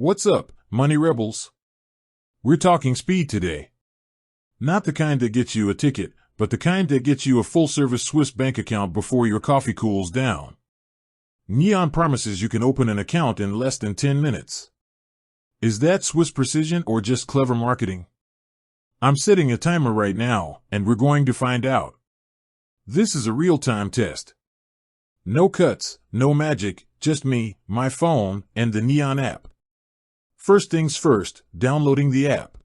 What's up, money rebels? We're talking speed today. Not the kind that gets you a ticket, but the kind that gets you a full-service Swiss bank account before your coffee cools down. Neon promises you can open an account in less than 10 minutes. Is that Swiss precision or just clever marketing? I'm setting a timer right now, and we're going to find out. This is a real-time test. No cuts, no magic, just me, my phone, and the Neon app. First things first, downloading the app.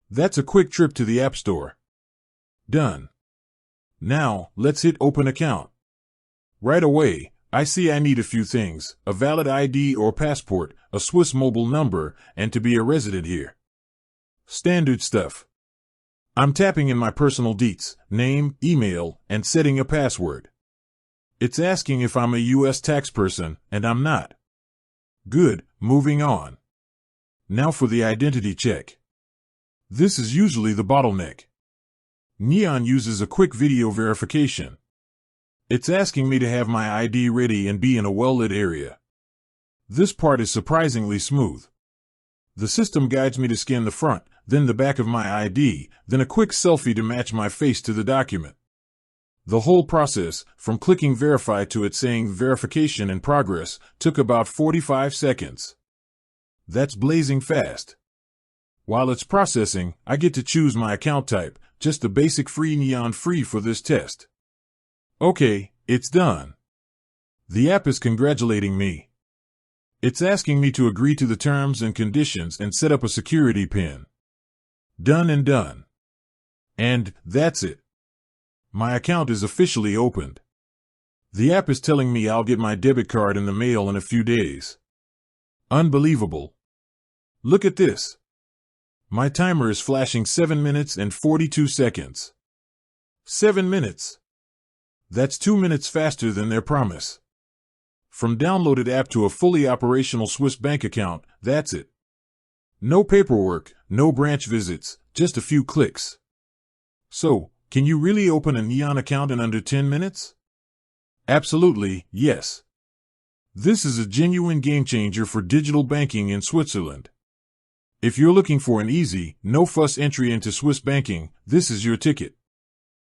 That's a quick trip to the App Store. Done. Now, let's hit Open Account. Right away, I see I need a few things: a valid ID or passport, a Swiss mobile number, and to be a resident here. Standard stuff. I'm tapping in my personal deets, name, email, and setting a password. It's asking if I'm a U.S. tax person, and I'm not. Good, moving on. Now for the identity check. This is usually the bottleneck. Neon uses a quick video verification. It's asking me to have my ID ready and be in a well-lit area. This part is surprisingly smooth. The system guides me to scan the front, then the back of my ID, then a quick selfie to match my face to the document. The whole process, from clicking verify to it saying verification in progress, took about 45 seconds. That's blazing fast. While it's processing, I get to choose my account type, just the basic free Neon free for this test. Okay, it's done. The app is congratulating me. It's asking me to agree to the terms and conditions and set up a security PIN. Done and done. And that's it. My account is officially opened. The app is telling me I'll get my debit card in the mail in a few days. Unbelievable. Look at this. My timer is flashing 7 minutes and 42 seconds. 7 minutes. That's 2 minutes faster than their promise. From downloaded app to a fully operational Swiss bank account, that's it. No paperwork, no branch visits, just a few clicks. So, can you really open a Neon account in under 10 minutes? Absolutely, yes. This is a genuine game changer for digital banking in Switzerland. If you're looking for an easy, no-fuss entry into Swiss banking, this is your ticket.